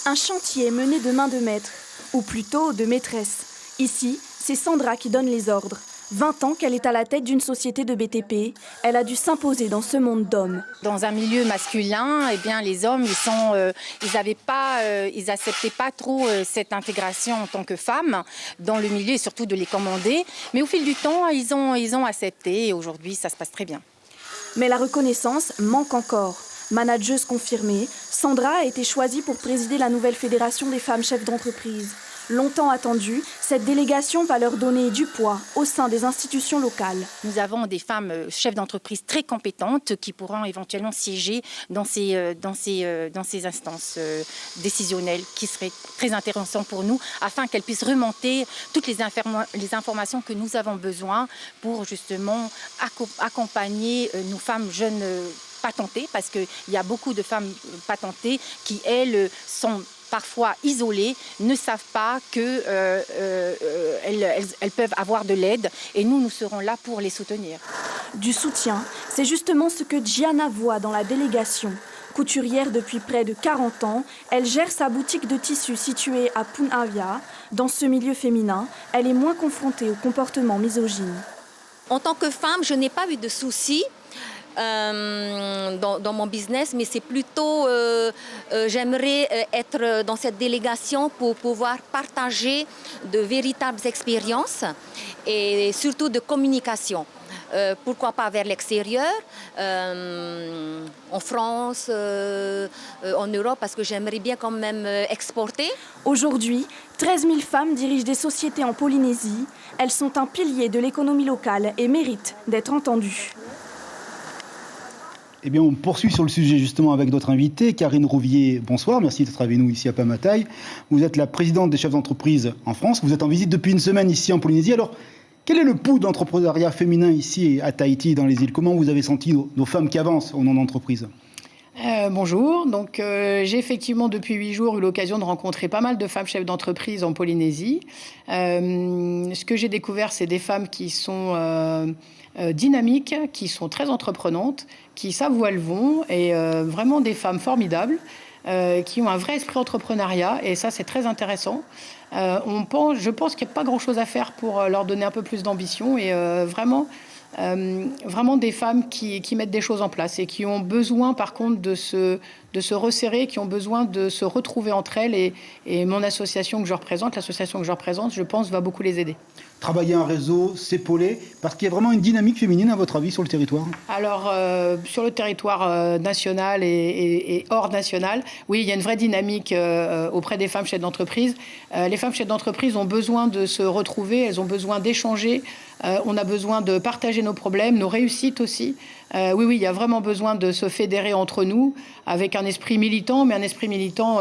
Un chantier mené de main de maître, ou plutôt de maîtresse. Ici, c'est Sandra qui donne les ordres. 20 ans qu'elle est à la tête d'une société de BTP, elle a dû s'imposer dans ce monde d'hommes. Dans un milieu masculin, eh bien, les hommes, ils acceptaient pas trop cette intégration en tant que femmes dans le milieu et surtout de les commander. Mais au fil du temps, ils ont accepté et aujourd'hui, ça se passe très bien. Mais la reconnaissance manque encore. Manageuse confirmée, Sandra a été choisie pour présider la nouvelle fédération des femmes chefs d'entreprise. Longtemps attendue, cette délégation va leur donner du poids au sein des institutions locales. Nous avons des femmes chefs d'entreprise très compétentes qui pourront éventuellement siéger dans ces instances décisionnelles qui seraient très intéressantes pour nous afin qu'elles puissent remonter toutes les informations que nous avons besoin pour justement accompagner nos femmes jeunes patentées, parce qu'il y a beaucoup de femmes patentées qui, elles, sont parfois isolées, ne savent pas qu'elles peuvent avoir de l'aide et nous serons là pour les soutenir. Du soutien, c'est justement ce que Gianna voit dans la délégation. Couturière depuis près de 40 ans, elle gère sa boutique de tissus située à Punavia. Dans ce milieu féminin, elle est moins confrontée au comportement misogyne. En tant que femme, je n'ai pas eu de soucis. Dans mon business, mais c'est plutôt j'aimerais être dans cette délégation pour pouvoir partager de véritables expériences et surtout de communication. Pourquoi pas vers l'extérieur, en France, en Europe, parce que j'aimerais bien quand même exporter. Aujourd'hui, 13 000 femmes dirigent des sociétés en Polynésie. Elles sont un pilier de l'économie locale et méritent d'être entendues. Eh bien, on poursuit sur le sujet justement avec d'autres invités. Karine Rouvier, bonsoir, merci d'être avec nous ici à Pamataï. Vous êtes la présidente des chefs d'entreprise en France. Vous êtes en visite depuis une semaine ici en Polynésie. Alors, quel est le pouls de l'entrepreneuriat féminin ici à Tahiti, dans les îles? Comment vous avez senti nos femmes qui avancent au nom d'entreprise? Bonjour, donc j'ai effectivement depuis 8 jours eu l'occasion de rencontrer pas mal de femmes chefs d'entreprise en Polynésie. Ce que j'ai découvert, c'est des femmes qui sont dynamiques, qui sont très entreprenantes, qui savent où elles vont, et vraiment des femmes formidables, qui ont un vrai esprit entrepreneuriat, et ça c'est très intéressant. Je pense qu'il n'y a pas grand-chose à faire pour leur donner un peu plus d'ambition, et vraiment des femmes qui mettent des choses en place et qui ont besoin par contre de se resserrer, qui ont besoin de se retrouver entre elles, et mon association que je représente, je pense, va beaucoup les aider. Travailler un réseau, s'épauler, parce qu'il y a vraiment une dynamique féminine à votre avis sur le territoire? Alors, sur le territoire national et hors national, oui, il y a une vraie dynamique auprès des femmes chefs d'entreprise. Les femmes chefs d'entreprise ont besoin de se retrouver, elles ont besoin d'échanger, on a besoin de partager nos problèmes, nos réussites aussi. Oui, il y a vraiment besoin de se fédérer entre nous avec un esprit militant, mais un esprit militant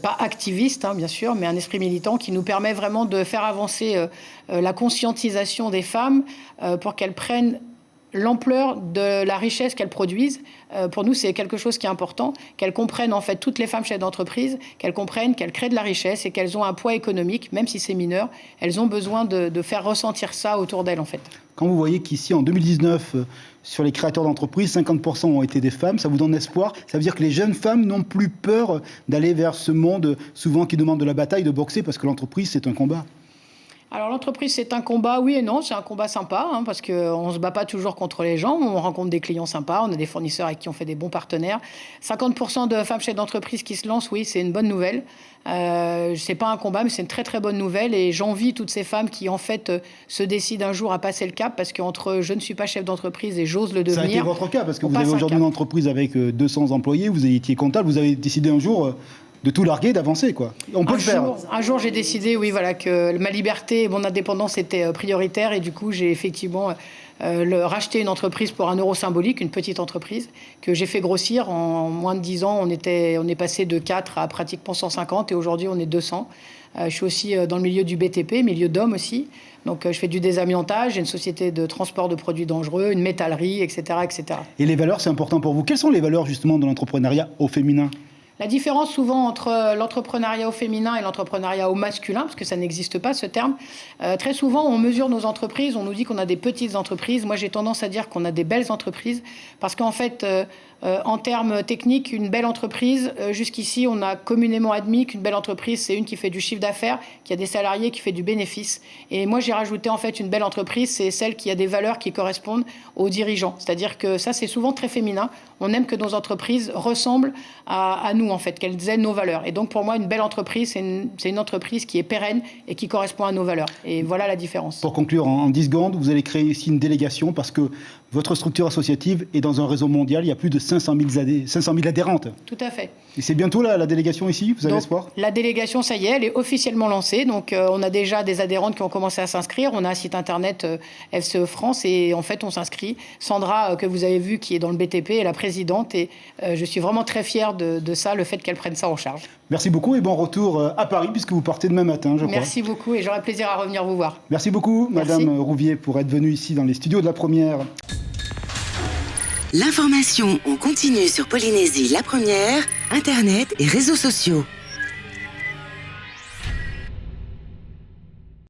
pas activiste, bien sûr, mais un esprit militant qui nous permet vraiment de faire avancer la conscientisation des femmes pour qu'elles prennent l'ampleur de la richesse qu'elles produisent. Pour nous, c'est quelque chose qui est important, qu'elles comprennent en fait, toutes les femmes chefs d'entreprise, qu'elles comprennent qu'elles créent de la richesse et qu'elles ont un poids économique, même si c'est mineur. Elles ont besoin de faire ressentir ça autour d'elles, en fait. Quand vous voyez qu'ici, en 2019, sur les créateurs d'entreprises, 50% ont été des femmes, ça vous donne espoir? Ça veut dire que les jeunes femmes n'ont plus peur d'aller vers ce monde, souvent qui demande de la bataille, de boxer, parce que l'entreprise, c'est un combat. Alors l'entreprise, c'est un combat, oui et non, c'est un combat sympa, parce qu'on ne se bat pas toujours contre les gens, on rencontre des clients sympas, on a des fournisseurs avec qui on fait des bons partenaires. 50% de femmes chefs d'entreprise qui se lancent, oui, c'est une bonne nouvelle. C'est pas un combat, mais c'est une très très bonne nouvelle, et j'envie toutes ces femmes qui en fait se décident un jour à passer le cap, parce qu'entre je ne suis pas chef d'entreprise et j'ose le devenir... Ça a été votre cas, parce que vous avez aujourd'hui une entreprise avec 200 employés, vous étiez comptable, vous avez décidé un jour... de tout larguer, d'avancer, quoi. On peut le faire. Un jour, j'ai décidé, oui, voilà, que ma liberté et mon indépendance étaient prioritaires, et du coup, j'ai effectivement racheté une entreprise pour 1 euro symbolique, une petite entreprise, que j'ai fait grossir. En moins de 10 ans, on est passé de 4 à pratiquement 150, et aujourd'hui, on est 200. Je suis aussi dans le milieu du BTP, milieu d'hommes aussi. Donc, je fais du désamiantage, j'ai une société de transport de produits dangereux, une métallerie, etc., etc. Et les valeurs, c'est important pour vous. Quelles sont les valeurs, justement, de l'entrepreneuriat au féminin ? La différence souvent entre l'entrepreneuriat au féminin et l'entrepreneuriat au masculin, parce que ça n'existe pas ce terme, très souvent on mesure nos entreprises, on nous dit qu'on a des petites entreprises. Moi j'ai tendance à dire qu'on a des belles entreprises, parce qu'en fait En termes techniques, une belle entreprise, jusqu'ici, on a communément admis qu'une belle entreprise, c'est une qui fait du chiffre d'affaires, qui a des salariés, qui fait du bénéfice. Et moi, j'ai rajouté en fait une belle entreprise, c'est celle qui a des valeurs qui correspondent aux dirigeants. C'est-à-dire que ça, c'est souvent très féminin. On aime que nos entreprises ressemblent à nous, en fait, qu'elles aient nos valeurs. Et donc, pour moi, une belle entreprise, c'est une entreprise qui est pérenne et qui correspond à nos valeurs. Et voilà la différence. Pour conclure, en 10 secondes, vous allez créer ici une délégation parce que votre structure associative est dans un réseau mondial. Il y a plus de 500 000 adhérentes. Tout à fait. Et c'est bientôt la délégation ici, vous avez espoir? La délégation, ça y est, elle est officiellement lancée. Donc, on a déjà des adhérentes qui ont commencé à s'inscrire. On a un site internet FCE France et en fait, on s'inscrit. Sandra, que vous avez vu, qui est dans le BTP, est la présidente et je suis vraiment très fière de ça, le fait qu'elle prenne ça en charge. Merci beaucoup et bon retour à Paris puisque vous partez demain matin, je crois. Merci beaucoup et j'aurai plaisir à revenir vous voir. Merci beaucoup, Merci. Madame Rouvier, pour être venue ici dans les studios de La Première. L'information en continu sur Polynésie La Première, Internet et réseaux sociaux.